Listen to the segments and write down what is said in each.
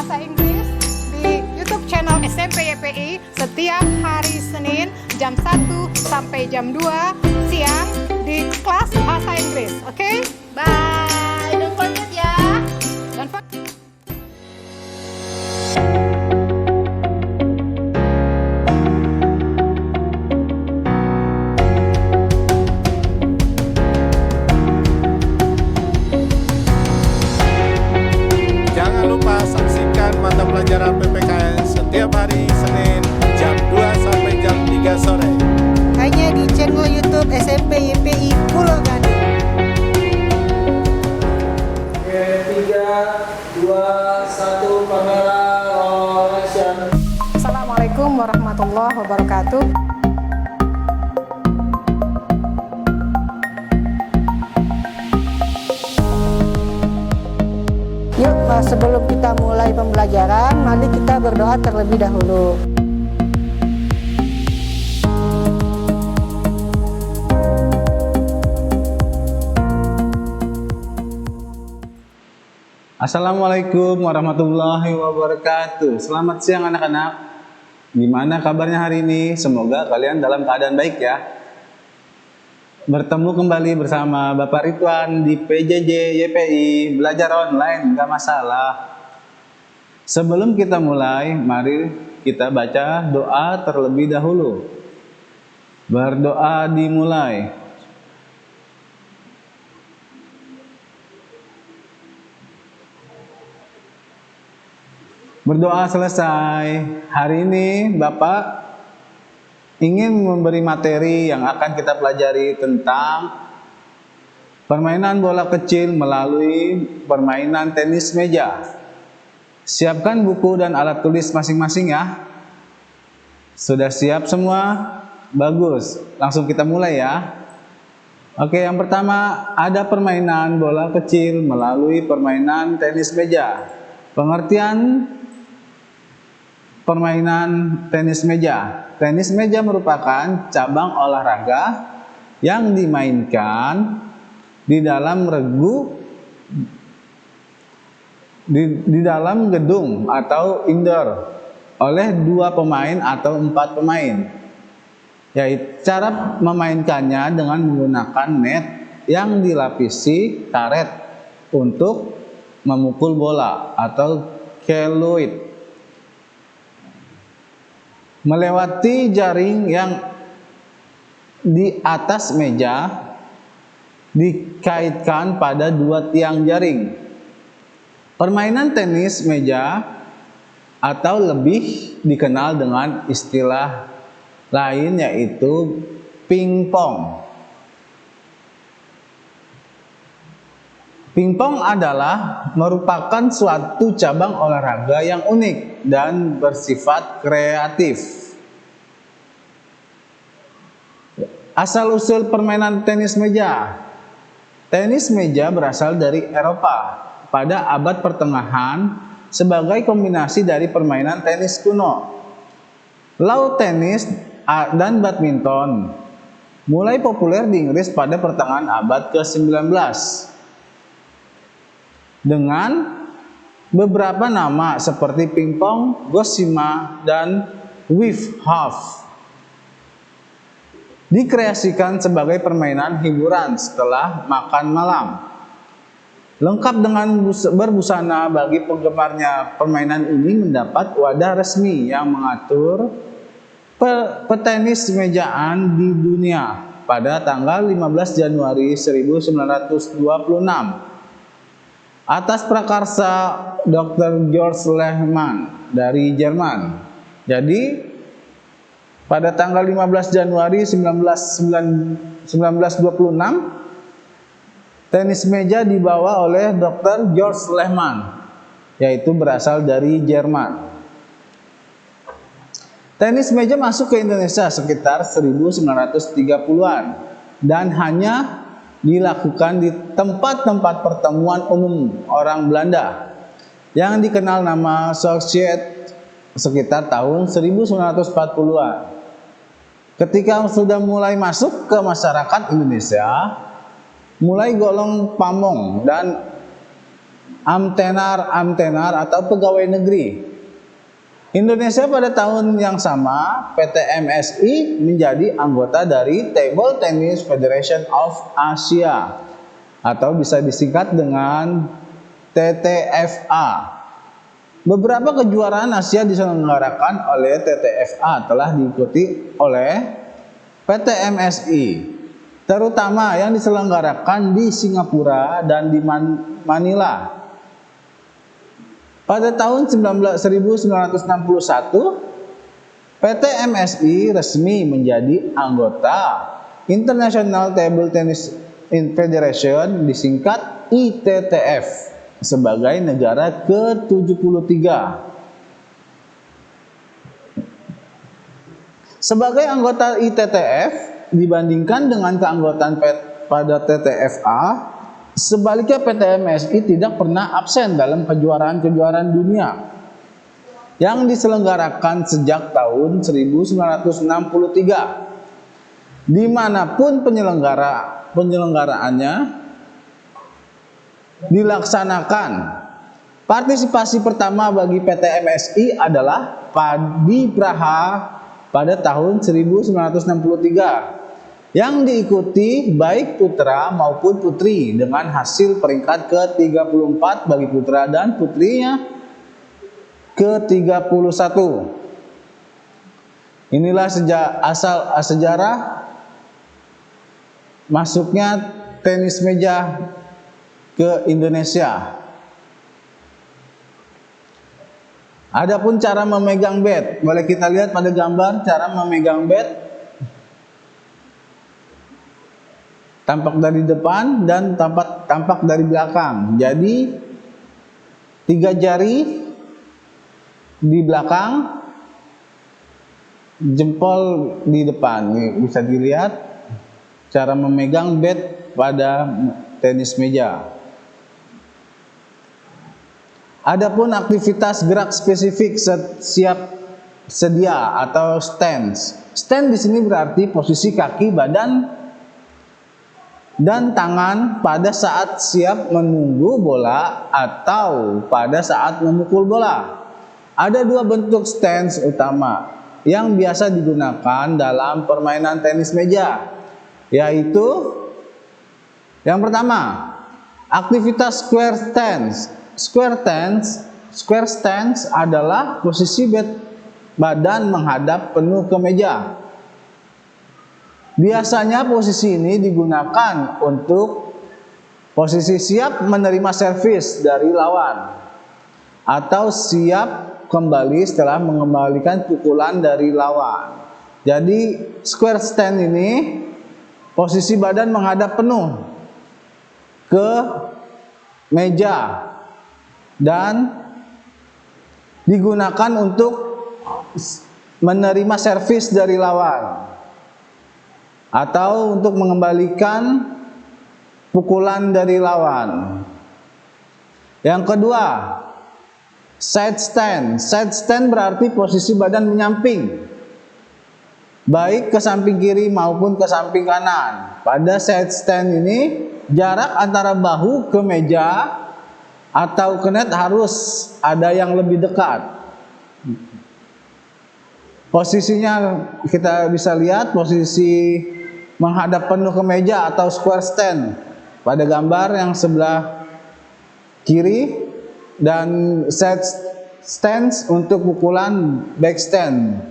Bahasa Inggris di YouTube channel SMP YPI setiap hari Senin jam 1 sampai jam 2 siang di kelas Bahasa Inggris. Oke? Bye. Don't forget ya. Don't forget. Jangan lupa saksikan mata pelajaran PPKN setiap hari Senin jam 2 sampai jam 3 sore. Hanya di channel YouTube SMP YPI Pulau Gadung. 3, 2, 1, kamera roll action. Assalamualaikum warahmatullahi wabarakatuh. Yuk, sebelum kita mulai pembelajaran, mari kita berdoa terlebih dahulu. Assalamualaikum warahmatullahi wabarakatuh. Selamat siang anak-anak. Gimana kabarnya hari ini? Semoga kalian dalam keadaan baik ya. Bertemu kembali bersama Bapak Ridwan di PJJ YPI Belajar Online, gak masalah. Sebelum kita mulai, mari kita baca doa terlebih dahulu. Berdoa dimulai. Berdoa selesai. Hari ini Bapak ingin memberi materi yang akan kita pelajari tentang permainan bola kecil melalui permainan tenis meja. Siapkan buku dan alat tulis masing-masing ya. Sudah siap semua? Bagus. Langsung kita mulai ya. Oke, yang pertama ada permainan bola kecil melalui permainan tenis meja. Pengertian permainan tenis meja. Tenis meja merupakan cabang olahraga yang dimainkan di dalam di dalam gedung atau indoor oleh 2 pemain atau 4 pemain. Yaitu cara memainkannya dengan menggunakan net yang dilapisi karet untuk memukul bola atau keloid. Melewati jaring yang di atas meja dikaitkan pada 2 tiang jaring. Permainan tenis meja atau lebih dikenal dengan istilah lain yaitu pingpong. Pingpong adalah merupakan suatu cabang olahraga yang unik dan bersifat kreatif. Asal-usul permainan tenis meja. Tenis meja berasal dari Eropa pada abad pertengahan sebagai kombinasi dari permainan tenis kuno, lawn tenis, dan badminton. Mulai populer di Inggris pada pertengahan abad ke-19. Dengan beberapa nama seperti pingpong, gosima, dan wave-half. Dikreasikan sebagai permainan hiburan setelah makan malam. Lengkap dengan berbusana bagi penggemarnya, permainan ini mendapat wadah resmi yang mengatur petenis mejaan di dunia pada tanggal 15 Januari 1926. Atas prakarsa Dr. George Lehmann dari Jerman. Jadi pada tanggal 15 Januari 1926 tenis meja dibawa oleh Dr. George Lehmann, yaitu berasal dari Jerman. Tenis meja masuk ke Indonesia sekitar 1930-an dan hanya dilakukan di tempat-tempat pertemuan umum orang Belanda yang dikenal nama Sociëteit sekitar tahun 1940-an. Ketika sudah mulai masuk ke masyarakat Indonesia, mulai golong pamong dan amtenar atau pegawai negeri. Indonesia pada tahun yang sama, PT MSI menjadi anggota dari Table Tennis Federation of Asia atau bisa disingkat dengan TTFA. Beberapa kejuaraan Asia diselenggarakan oleh TTFA telah diikuti oleh PT MSI, terutama yang diselenggarakan di Singapura dan di Manila. Pada tahun 1961, PT MSI resmi menjadi anggota International Table Tennis Federation, disingkat ITTF, sebagai negara ke-73. Sebagai anggota ITTF, dibandingkan dengan keanggotaan pada TTFA, sebaliknya PT MSI tidak pernah absen dalam kejuaraan-kejuaraan dunia yang diselenggarakan sejak tahun 1963. Dimanapun penyelenggaraannya dilaksanakan. Partisipasi pertama bagi PT MSI adalah di Praha pada tahun 1963. Yang diikuti baik putra maupun putri dengan hasil peringkat ke-34 bagi putra dan putrinya ke-31. Inilah sejarah masuknya tenis meja ke Indonesia. Adapun cara memegang bat, boleh kita lihat pada gambar cara memegang bat. Tampak dari depan dan tampak dari belakang. Jadi 3 jari di belakang, jempol di depan. Nih, bisa dilihat cara memegang bat pada tenis meja. Adapun aktivitas gerak spesifik sedia atau stance. Stand di sini berarti posisi kaki, badan dan tangan pada saat siap menunggu bola atau pada saat memukul bola. Ada 2 bentuk stance utama yang biasa digunakan dalam permainan tenis meja, yaitu yang pertama, aktivitas square stance. Square stance adalah posisi badan menghadap penuh ke meja. Biasanya posisi ini digunakan untuk posisi siap menerima servis dari lawan atau siap kembali setelah mengembalikan pukulan dari lawan. Jadi square stand ini posisi badan menghadap penuh ke meja dan digunakan untuk menerima servis dari lawan atau untuk mengembalikan pukulan dari lawan. Yang kedua, side stand. Side stand berarti posisi badan menyamping, baik ke samping kiri maupun ke samping kanan. Pada side stand ini, jarak antara bahu ke meja atau ke net harus ada yang lebih dekat. Posisinya kita bisa lihat posisi menghadap penuh ke meja atau square stand pada gambar yang sebelah kiri, dan side stance untuk pukulan back stand.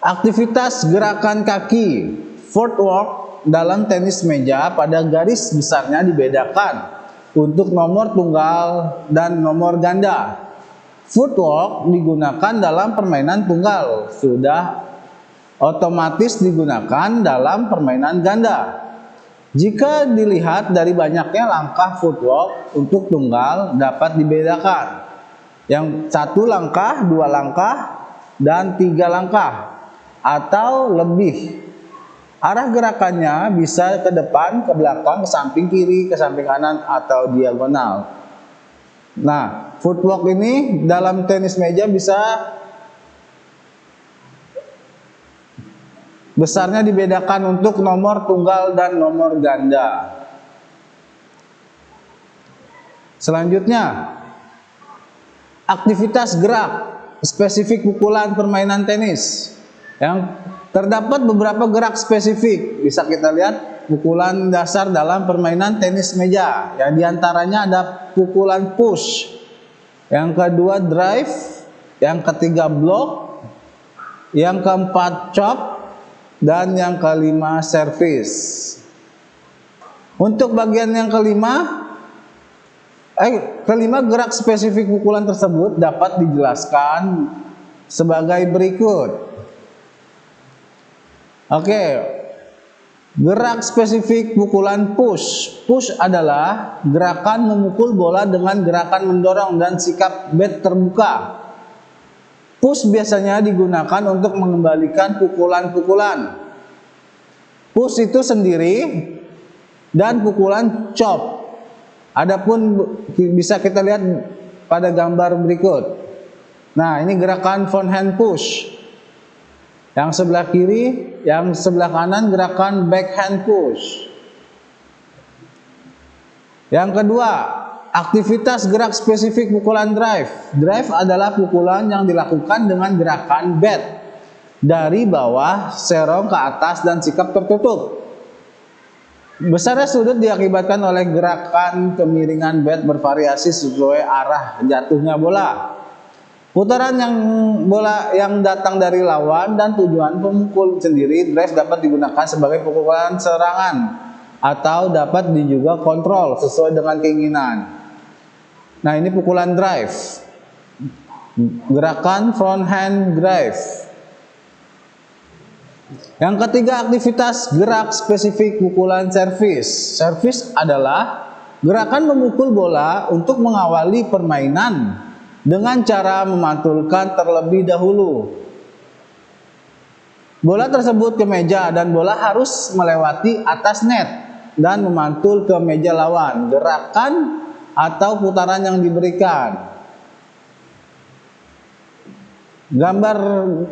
Aktivitas gerakan kaki footwork dalam tenis meja pada garis besarnya dibedakan untuk nomor tunggal dan nomor ganda. Footwork digunakan dalam permainan tunggal, sudah otomatis digunakan dalam permainan ganda. Jika dilihat dari banyaknya langkah footwork untuk tunggal dapat dibedakan. Yang 1 langkah, 2 langkah, dan 3 langkah atau lebih. Arah gerakannya bisa ke depan, ke belakang, ke samping kiri, ke samping kanan, atau diagonal. Nah, footwork ini dalam tenis meja bisa besarnya dibedakan untuk nomor tunggal dan nomor ganda. Selanjutnya, aktivitas gerak spesifik pukulan permainan tenis. Yang terdapat beberapa gerak spesifik, bisa kita lihat pukulan dasar dalam permainan tenis meja. Yang diantaranya ada pukulan push, yang kedua drive, yang ketiga block, yang keempat chop, dan yang kelima service. Untuk bagian yang kelima, gerak spesifik pukulan tersebut dapat dijelaskan sebagai berikut. Oke, gerak spesifik pukulan push. Push adalah gerakan memukul bola dengan gerakan mendorong dan sikap bat terbuka. Push biasanya digunakan untuk mengembalikan pukulan-pukulan. Push itu sendiri dan pukulan chop. Adapun bisa kita lihat pada gambar berikut. Nah, ini gerakan forehand push. Yang sebelah kiri, yang sebelah kanan gerakan backhand push. Yang kedua, aktivitas gerak spesifik pukulan drive. Drive adalah pukulan yang dilakukan dengan gerakan bat dari bawah, serong ke atas dan sikap tertutup. Besarnya sudut diakibatkan oleh gerakan kemiringan bat bervariasi sesuai arah jatuhnya bola. Putaran bola yang datang dari lawan dan tujuan pemukul sendiri. Drive dapat digunakan sebagai pukulan serangan atau dapat juga kontrol sesuai dengan keinginan. Nah, ini pukulan drive. Gerakan front hand drive. Yang ketiga, aktivitas gerak spesifik pukulan servis. Servis adalah gerakan memukul bola untuk mengawali permainan dengan cara memantulkan terlebih dahulu. Bola tersebut ke meja dan bola harus melewati atas net dan memantul ke meja lawan. Gerakan atau putaran yang diberikan. Gambar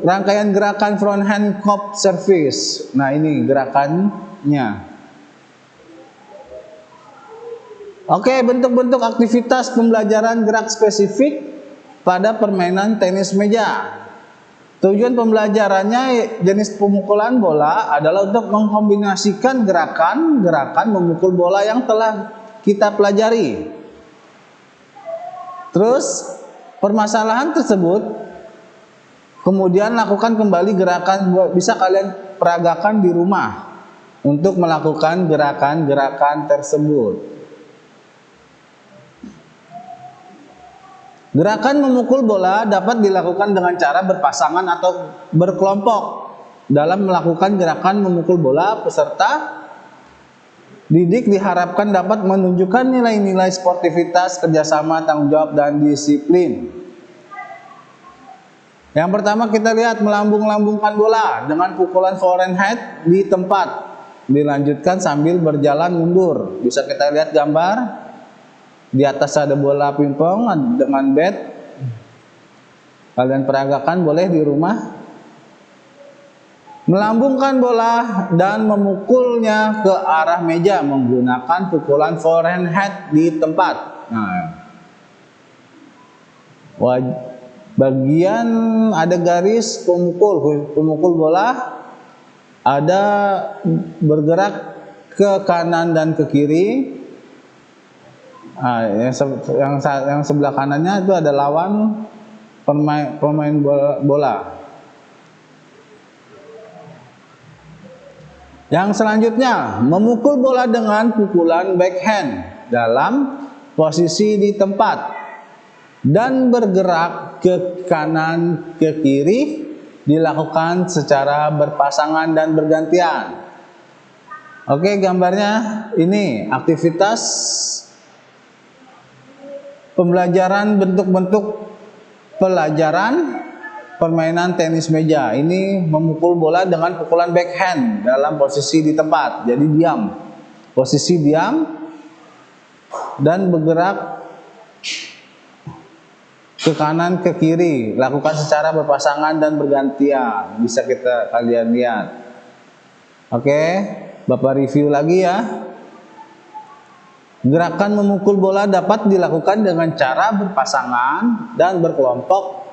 rangkaian gerakan front hand kop service. Nah, ini gerakannya. Oke, bentuk-bentuk aktivitas pembelajaran gerak spesifik pada permainan tenis meja. Tujuan pembelajarannya jenis pemukulan bola adalah untuk mengkombinasikan gerakan memukul bola yang telah kita pelajari. Terus, permasalahan tersebut kemudian lakukan kembali gerakan, bisa kalian peragakan di rumah untuk melakukan gerakan-gerakan tersebut. Gerakan memukul bola dapat dilakukan dengan cara berpasangan atau berkelompok. Dalam melakukan gerakan memukul bola, peserta didik diharapkan dapat menunjukkan nilai-nilai sportivitas, kerjasama, tanggung jawab, dan disiplin. Yang pertama kita lihat melambung-lambungkan bola dengan pukulan forehand di tempat. Dilanjutkan sambil berjalan mundur. Bisa kita lihat gambar. Di atas ada bola pingpong dengan bat. Kalian peragakan boleh di rumah. Melambungkan bola dan memukulnya ke arah meja menggunakan pukulan forehand di tempat. Nah, bagian ada garis pemukul bola, ada bergerak ke kanan dan ke kiri. Nah, yang sebelah kanannya itu ada lawan pemain bola. Yang selanjutnya, memukul bola dengan pukulan backhand dalam posisi di tempat dan bergerak ke kanan ke kiri, dilakukan secara berpasangan dan bergantian. Oke, gambarnya ini aktivitas pembelajaran bentuk-bentuk pelajaran permainan tenis meja. Ini memukul bola dengan pukulan backhand dalam posisi di tempat. Jadi diam. Posisi diam dan bergerak ke kanan ke kiri, lakukan secara berpasangan dan bergantian. Bisa kalian lihat. Oke, Bapak review lagi ya. Gerakan memukul bola dapat dilakukan dengan cara berpasangan dan berkelompok.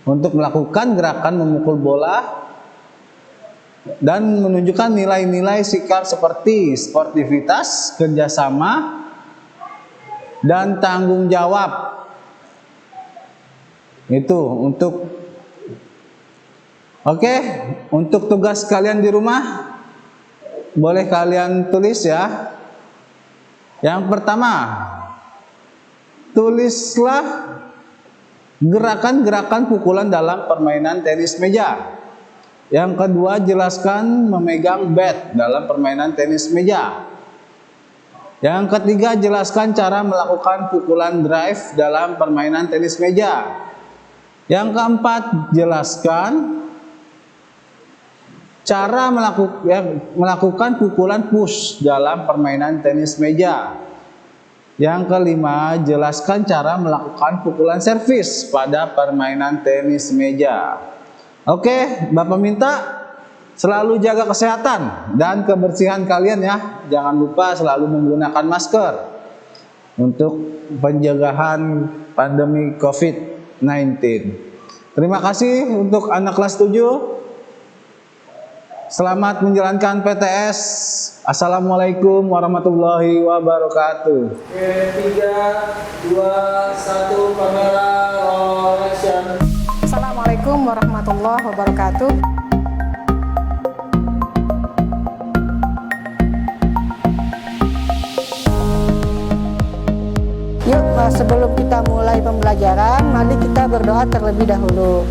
Untuk melakukan gerakan memukul bola dan menunjukkan nilai-nilai sikap seperti sportivitas, kerjasama, dan tanggung jawab. Itu untuk tugas kalian di rumah, boleh kalian tulis ya. Yang pertama, tulislah gerakan-gerakan pukulan dalam permainan tenis meja. Yang kedua, jelaskan memegang bat dalam permainan tenis meja. Yang ketiga, jelaskan cara melakukan pukulan drive dalam permainan tenis meja. Yang keempat, jelaskan cara melakukan pukulan push dalam permainan tenis meja. Yang kelima, jelaskan cara melakukan pukulan servis pada permainan tenis meja. Oke, Bapak minta selalu jaga kesehatan dan kebersihan kalian ya. Jangan lupa selalu menggunakan masker untuk pencegahan pandemi COVID-19. Terima kasih untuk anak kelas 7. Selamat menjalankan PTS. Assalamualaikum warahmatullahi wabarakatuh. 3, 2, 1, kamera roll action. Assalamualaikum warahmatullahi wabarakatuh. Yuk, sebelum kita mulai pembelajaran, mari kita berdoa terlebih dahulu.